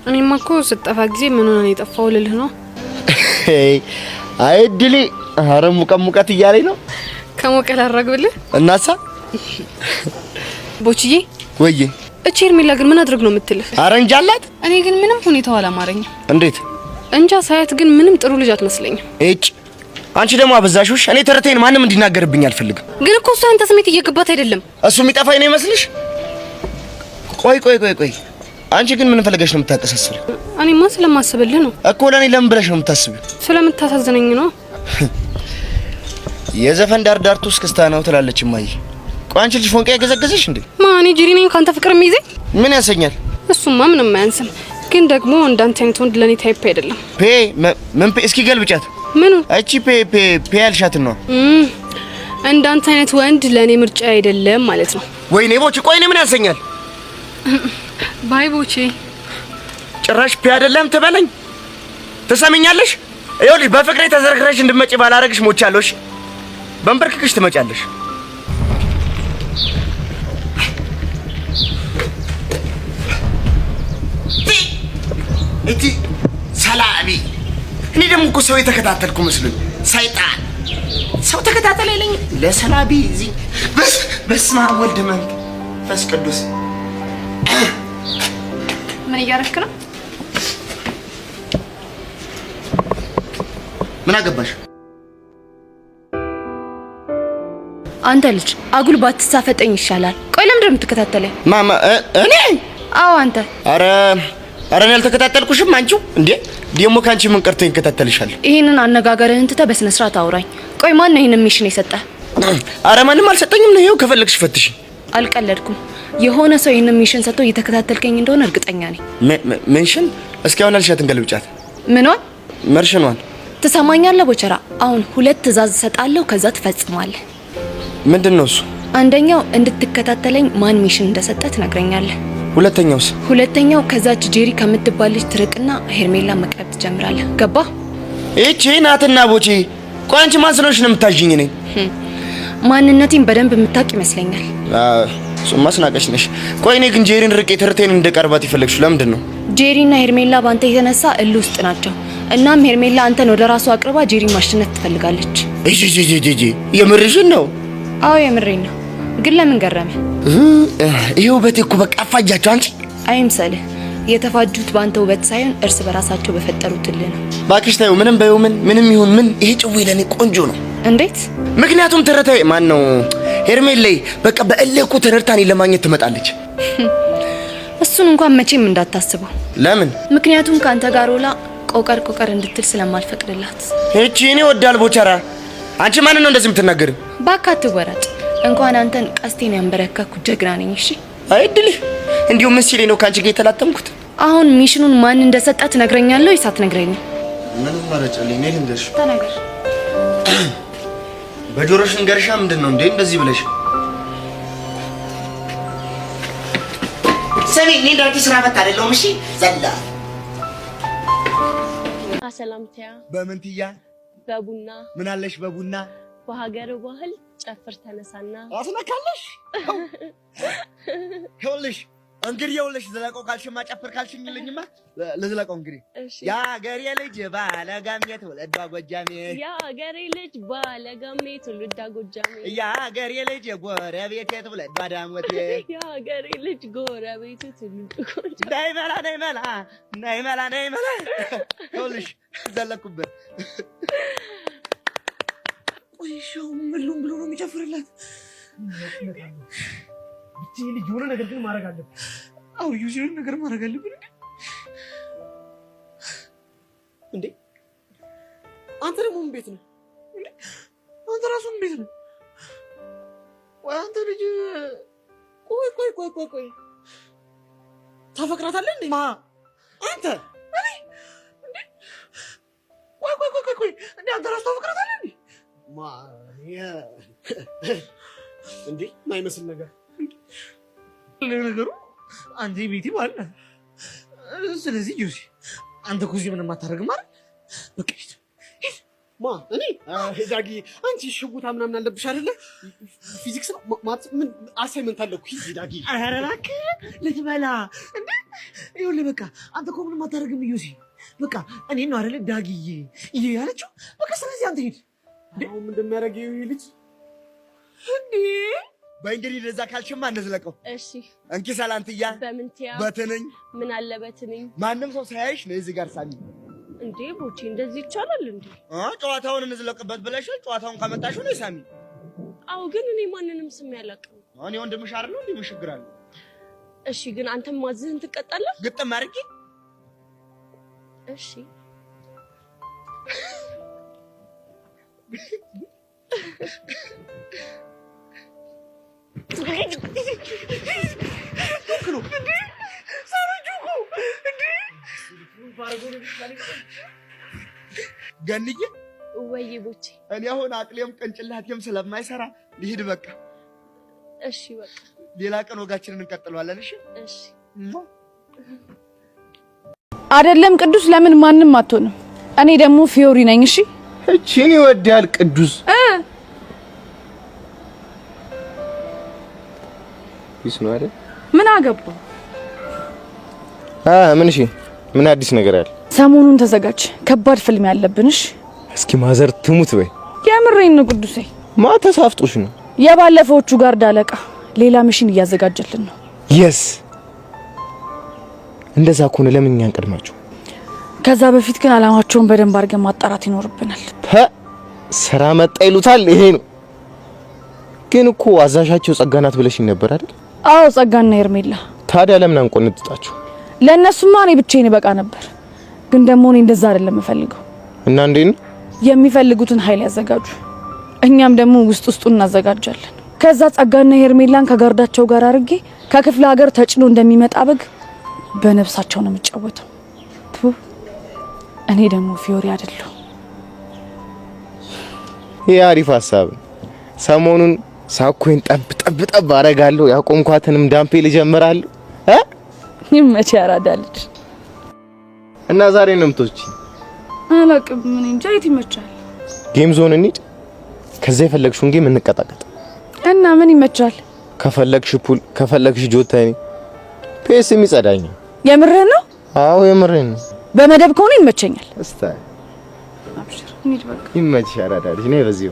እኔማ እኮ ስጠፋ ጊዜ ምን ሆነ የጠፋው ልልህ ነው። አይድሊ ኧረ ሙቀት እያለኝ ነው። ከሞቀ ላራግብልህ እናሳ ቦችዬ ወዬ እቺ ሄርሜላ ግን ምን አድርግ ነው የምትልህ? ኧረ እንጃ አላት። እኔ ግን ምንም ሁኔታው አላማረኝም። እንዴት እንጃ ሳያት ግን ምንም ጥሩ ልጅ አትመስለኝም። እጭ አንቺ ደግሞ አበዛሽውሽ። እኔ ተረቴን ማንም እንዲናገርብኝ አልፈልግም። ግን እኮ እሷ አንተ ስሜት እየገባት አይደለም። እሱ የሚጠፋኝ ነው ይመስልሽ? ቆይ አንቺ ግን ምን ፈልገሽ ነው የምታቀሳስሪው? እኔማ ስለማስብልህ ነው እኮ። ለኔ ለምን ብለሽ ነው የምታስቢው? ስለምታሳዝነኝ ነው። የዘፈን ዳርዳርቱ እስክስታ ነው ትላለች እማዬ። ቆይ አንቺ ልጅ ፎንቃ ያገዘገዘሽ እንዴ? ማን ጂሪ ነኝ ካንተ ፍቅር የሚይዘኝ? ምን ያሰኛል? እሱማ ምንም አያንስም። ግን ደግሞ እንዳንተ አይነት ወንድ ለኔ ታይፕ አይደለም። ምን እስኪ ገልብጫት። ምኑ? እቺ ፔ ያልሻት ነው። እንዳንተ አይነት ወንድ ለኔ ምርጫ አይደለም ማለት ነው። ወይኔ ቦቼ፣ ቆይ እኔ ምን ያሰኛል? ባይ ቦቼ፣ ጭራሽ ፔ አይደለም ትበለኝ። ትሰሚኛለሽ? ይኸውልሽ በፍቅሬ ተዘርክረሽ እንድትመጪ ባላረግሽ ሞቻለሽ። በንበርክክሽ ትመጫለሽ። እቲ ሰላቢ እኔ ደግሞ እኮ ሰው የተከታተልኩ መስሎኝ ሰይጣን ሰው ተከታተለ አይለኝ ለሰላቢ እዚህ በስመ አብ ወልድ መንፈስ ቅዱስ። ምን እያረክ ነው? ምን አገባሽ አንተ ልጅ? አጉል ባትሳፈጠኝ ይሻላል። ቆይ ለምንድን ነው የምትከታተለኝ? ማማ እኔ? አዎ አንተ። አረ እኔ አልተከታተልኩሽም። አንቺው እንዴ ደሞ ካንቺ ምን ቀርተኝ እከታተልሻለሁ? ይሄንን አነጋገርህን ትተህ በስነ ስርዓት አውራኝ። ቆይ ማን ነው ይሄንን ሚሽን የሰጠህ? አረ ማንም አልሰጠኝም ነው። ይኸው ከፈለግሽ ፈትሽ። አልቀለድኩም። የሆነ ሰው ይሄንን ሚሽን ሰጥቶ እየተከታተልከኝ እንደሆነ እርግጠኛ ነኝ። ሜንሽን? እስካሁን አልሻትን ገልብጫት። ምኗን? መርሽኗን። ትሰማኛለህ ቦቸራ? አሁን 2 ትዕዛዝ እሰጣለሁ፣ ከዛ ትፈጽማለህ። ምንድነው እሱ? አንደኛው እንድትከታተለኝ ማን ሚሽን እንደሰጠ ትነግረኛለህ። ሁለተኛውስ? ሁለተኛው ከዛች ጄሪ ከምትባል ልጅ ትርቅና ሄርሜላ መቅረብ ትጀምራለህ። ገባ? እቺ ናትና ቦቼ። ቆይ አንቺ ማን ስለሆንሽ ነው የምታዥኝ? እኔ ማንነቴን በደንብ የምታውቅ ይመስለኛል። ሱማ ስናቀሽ ነሽ። ቆይ እኔ ግን ጄሪን ርቄ ትርቴን እንደቀርባት ይፈልግሽ ለምንድን ነው? ጄሪና ሄርሜላ ባንተ የተነሳ እልህ ውስጥ ናቸው። እናም ሄርሜላ አንተን ወደ ራሱ አቅርባ ጄሪን ማሽነፍ ትፈልጋለች። እጂ የምርሽን ነው? አዎ የምሬን ነው። ግን ለምን ገረመ? ይሄው ውበት እኮ በቃ አፋጃቸው። አንቺ አይምሰልህ። የተፋጁት ባንተ ውበት ሳይሆን እርስ በራሳቸው በፈጠሩት እልህ ነው። ባክሽ ታዩ። ምንም በይው ምንም ይሁን ምን ይሄ ጭዌ ለኔ ቆንጆ ነው። እንዴት? ምክንያቱም ተረታይ ማን ነው ሄርሜላ በቃ በእልህ እኮ ተረድታኔ ለማግኘት ትመጣለች። እሱን እንኳን መቼም እንዳታስበው። ለምን? ምክንያቱም ካንተ ጋር ሆላ ቆቀር እንድትል ስለማልፈቅድላት። እቺ እኔ ወዳል ቦቸራ። አንቺ ማን ነው እንደዚህ የምትናገሪው? ባካት ወራጭ። እንኳን አንተን ቀስቴን ያንበረከኩ ጀግና ነኝ። እሺ አይድልህ እንዲሁ ምን ሲለኝ ነው ካንቺ ጋር የተላተምኩት? አሁን ሚሽኑን ማን እንደሰጣ ትነግረኛለህ ወይስ አትነግረኝም? ምን ማረጨልኝ ነኝ ልንገርሽ? ተናገር። በጆሮሽ እንገርሻ። ምንድነው እንዴ እንደዚህ ብለሽ? ሰሚ እኔ እንዳንቺ ስራ ፈት አይደለሁም። እሺ ዘላ ሰላምቲያ በምንትያ በቡና ምን አለሽ? በቡና በሀገር ባህል ጨፍር ተነሳና አስነካለሽ። ይኸውልሽ እንግዲህ ይኸውልሽ ዝለቀው ካልሽማ ጨፍር ካልሽኝልኝማ ለዝለቀው እንግዲህ የሀገሬ ልጅ ባለጋሜ ትውልዷ ጎጃሜ፣ የሀገሬ ልጅ ባለጋሜ ትውልዷ ጎጃሜ፣ የሀገሬ ልጅ ጎረቤቴ ትውልዷ ዳሞቴ፣ የሀገሬ ልጅ ጎረቤቴ ትውልዷ ጎጃሜ። ነይ መላ ይኸውልሽ ዘለኩበት። ቆይሻው ምሉም ብሎ ነው የሚጨፍርላት። እቺ ልጅ የሆነ ነገር ግን ማድረግ አለብን። አው የሆነ ነገር ማድረግ አለብን። እንዴ አንተ ደግሞ ምን ቤት ነው እንዴ? አንተ ራሱ ምን ቤት ነው? ወይ አንተ ልጅ ቆይ ታፈቅራታለህ እንዴ? ማ አንተ እኔ እንዴ ቆይ እንዴ አንተ ራሱ ታፈቅራታለህ እንዴ? ማ እንዴ ማይመስል ነገር ለነገሩ አንተ ቤቲ ማለት ነው። ስለዚህ ጁሲ አንተ ኩዚ ምንም አታረግም አይደል? በቃ ማ እኔ ዳጊ አንቺ ሽጉታ ምናምን አለብሽ አይደለ? ፊዚክስ ነው ምን አሳይመንት አለኩ ዳጊ። ኧረ እባክህ ልትበላ እንዴ ይኸውልህ በቃ አንተ እኮ ምንም አታደርግም ዩሲ። በቃ እኔ ነው አይደል ዳጊዬ ይሄ ያለችው። በቃ ስለዚህ አንተ ሂድ። አሁን ምን እንደሚያደርግ ይሄ ልጅ እንዴ? በእንግዲህ ለዛ ካልሽማ እንዝለቀው። እሺ እንኪ ሰላንትያ በምንትያ በትንኝ ምን አለ በትንኝ ማንም ሰው ሳያይሽ ነው እዚህ ጋር ሳሚ። እንዴ ቦቼ እንደዚህ ይቻላል እንዴ? ጨዋታውን እንዝለቅበት ብለሻል። ጨዋታውን ካመጣሽው ነው ሳሚ። አው ግን እኔ ማንንም ስም ያላቀው እኔ ወንድምሽ አይደል እንዴ? ምሽግራል። እሺ ግን አንተም ማዝህን ትቀጣለህ? ግጥም አድርጊ። እሺ ገንዬ ወይ ቦቼ እኔ አሁን አቅሌም ቅንጭላቴም ስለማይሰራ ልሂድ በቃ። እሺ በቃ ሌላ ቀን ወጋችንን እንቀጥለዋለን። እሺ እሺ። አይደለም ቅዱስ ለምን ማንንም አትሆንም? እኔ ደግሞ ፊዮሪ ነኝ። እሺ እቺን ይወዳል ቅዱስ ይስ ነው አይደል? ምን አገባ? ምን እሺ ምን አዲስ ነገር አለ? ሰሞኑን ተዘጋጅ፣ ከባድ ፊልም ያለብንሽ። እስኪ ማዘር ትሙት በይ። የምሬን ነው ቅዱሴ። ማተሳፍጦሽ ነው? የባለፈዎቹ ጋር ዳለቃ ሌላ ሚሽን እያዘጋጀልን ነው። የስ እንደዛ ከሆነ ለምን እኛን ቀድማችሁ? ከዛ በፊት ግን አላማቸውን በደንብ አድርገን ማጣራት ይኖርብናል። ስራ መጣ ይሉታል። ይሄ ነው ግን እኮ አዛዣቸው ጸጋናት ብለሽኝ ነበር አይደል? አዎ ጸጋና ሄርሜላ። ታዲያ ለምን አንቆንጥጣችሁ? ለእነሱማ እኔ ብቻዬን በቃ ነበር፣ ግን ደግሞ እኔ እንደዛ አይደለም የምፈልገው። እና እንዴት ነው? የሚፈልጉትን ኃይል ያዘጋጁ፣ እኛም ደግሞ ውስጡን እናዘጋጃለን። ከዛ ጸጋና ሄርሜላን ከጋርዳቸው ጋር አድርጌ ከክፍለ ሀገር ተጭኖ እንደሚመጣ በግ በነፍሳቸው ነው የምጫወተው። እኔ ደግሞ ፊዮሪ አይደለሁ። ይሄ አሪፍ ሐሳብ። ሰሞኑን ሳኮን ጠብ አረጋለሁ። ያቆምኳትንም ዳምፔል ጀምራለሁ። ይመች ያራዳልች። እና ዛሬ ነው የምትወጪ? አላቅም ምን እንጃ። የት ይመቻል? ጌም ዞን እንሂድ። ከዛ የፈለግሽውን ጌም እንቀጣቀጥ። እና ምን ይመቻል? ከፈለግሽ ፑል፣ ከፈለግሽ ጆተኒ፣ ፔስ የሚጸዳኝ። የምርህን ነው? አዎ የምርህን ነው። በመደብ ከሆነ ይመቸኛል። እስታይ አብሽር እንሂድ በቃ። ይመች ያራዳልች። ነይ በዚህ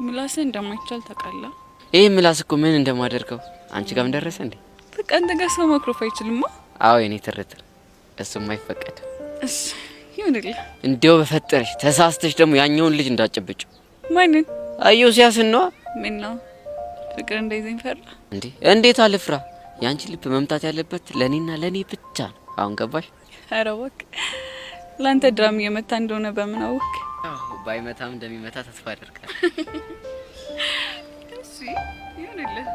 ምላስ እንደማይቻል ታውቃለህ። ይሄ ምላስ እኮ ምን እንደማደርገው አንቺ ጋር ምን ደረሰ እንዴ? በቃ አንተ ጋር ሰው መክሮፍ አይችልማ። አዎ የኔ ትርትር እሱም አይፈቀድም። እሺ ይሁንልህ። እንዴው በፈጠረሽ ተሳስተሽ ደግሞ ያኛውን ልጅ እንዳጨብጭው። ማንን? ኢዮስያስን ነው። ምን ነው ፍቅር እንደይዘኝ ፈራ እንዴ? እንዴት አልፍራ? ያንቺ ልብ መምታት ያለበት ለኔና ለኔ ብቻ ነው። አሁን ገባሽ? ኧረ እባክህ ላንተ ድራም እየመታ እንደሆነ በምን አወቅ? አዎ ባይመታም እንደሚመታ ተስፋ አደርጋለሁ። እሺ ይሁንልህ።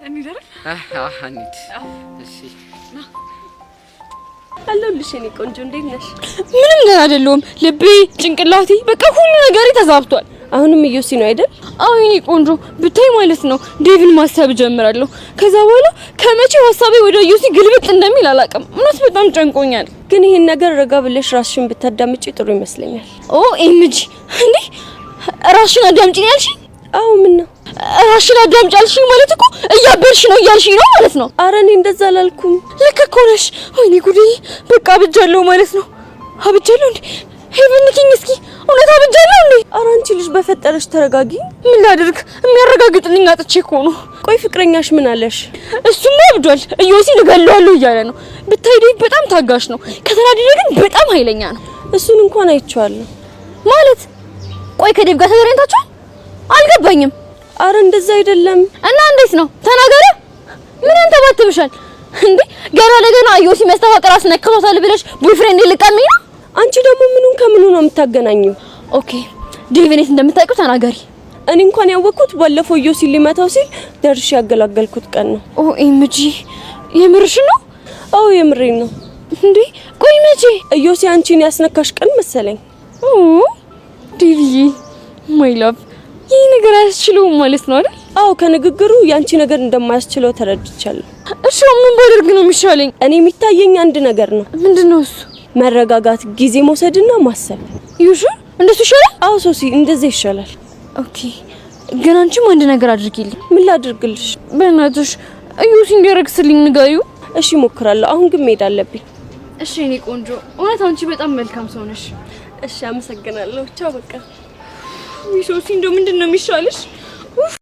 እንሂድ እንሂድ። እሺ አለሁልሽ የኔ ቆንጆ። እንዴት ነሽ? ምንም ገና አይደለሁም። ልቤ፣ ጭንቅላቴ በቃ ሁሉ ነገሬ ተዛብቷል። አሁንም ኢዮሲ ነው አይደል? አዎ የኔ ቆንጆ ብታይ ማለት ነው ዴቪን ማሰብ ጀምራለሁ። ከዛ በኋላ ከመቼው ሐሳቤ ወደ ኢዮሲ ግልብጥ እንደሚል አላውቅም። እውነት በጣም ጨንቆኛል። ግን ይሄን ነገር ረጋ ብለሽ ራስሽን ብታዳምጪ ጥሩ ይመስለኛል። ኦ ኤምጂ እንዴ ራስሽን አዳምጪኝ ያልሽኝ? አዎ ምን ነው ራስሽን አዳምጪ ያልሽኝ ማለት እኮ እያበርሽ ነው እያልሽኝ ነው ማለት ነው። ኧረ እኔ እንደዛ አላልኩም። ልክ እኮ ነሽ። ወይኔ ጉዴ በቃ አብጃለሁ ማለት ነው። አብጃለሁ እንዴ? ሄቨን ንኪኝ እስኪ እውነት አብጃለሁ እንዴ? ኧረ አንቺ ልጅ በፈጠረሽ ተረጋጊ። ምን ላድርግ? የሚያረጋግጥልኝ አጥቼ እኮ ነው። ቆይ ፍቅረኛሽ ምን አለሽ? እሱማ አብዷል። ኢዮሲን እገለዋለሁ እያለ ነው። ብታይ ዴቭ በጣም ታጋሽ ነው። ከተናደደ ግን በጣም ኃይለኛ ነው። እሱን እንኳን አይቼዋለሁ። ማለት ቆይ ከዴቭ ጋር ተገናኝታችኋል? አልገባኝም። አረ እንደዛ አይደለም። እና እንዴት ነው? ተናገረ። ምን አንተባትብሻል እንዴ? ገና ለገና ኢዮሲ መስተፋቅር አስነክቶታል ብለሽ ቦይፍሬንድ ልቀምኝ ነው? አንቺ ደግሞ ምኑን ከምኑ ነው የምታገናኘው? ኦኬ ዴቭን የት እንደምታውቂው ተናገሪ። እኔ እንኳን ያወቅኩት ባለፈው ኢዮሲ ሊመታው ሲል ደርሼ ያገላገልኩት ቀን ነው። ኦ ኤምጂ የምርሽ ነው? አዎ የምሬን ነው። እንዴ ቆይ መቼ? ኢዮሲ አንቺን ያስነካሽ ቀን መሰለኝ። ኦ ዴቪዬ ማይ ላቭ ይሄ ነገር አያስችለውም ማለት ነው አይደል? አዎ ከንግግሩ ያንቺ ነገር እንደማያስችለው ተረድቻለሁ። እሺ ምን ባደርግ ነው የሚሻለኝ? እኔ የሚታየኝ አንድ ነገር ነው። ምንድነው እሱ? መረጋጋት፣ ጊዜ መውሰድና ማሰብ። ይሹ እንደሱ ይሻላል? አዎ ሶሲ እንደዛ ይሻላል። ኦኬ ግን አንቺም አንድ ነገር አድርጊልኝ። ምን ላድርግልሽ? በእናትሽ ዩሲ እንዲያረግስልኝ ንገሪው። እሺ እሞክራለሁ። አሁን ግን መሄድ አለብኝ። እሺ እኔ ቆንጆ፣ እውነት አንቺ በጣም መልካም ሰው ነሽ። እሺ አመሰግናለሁ። ቻው በቃ። ዩሲ እንደው ምንድነው የሚሻልሽ?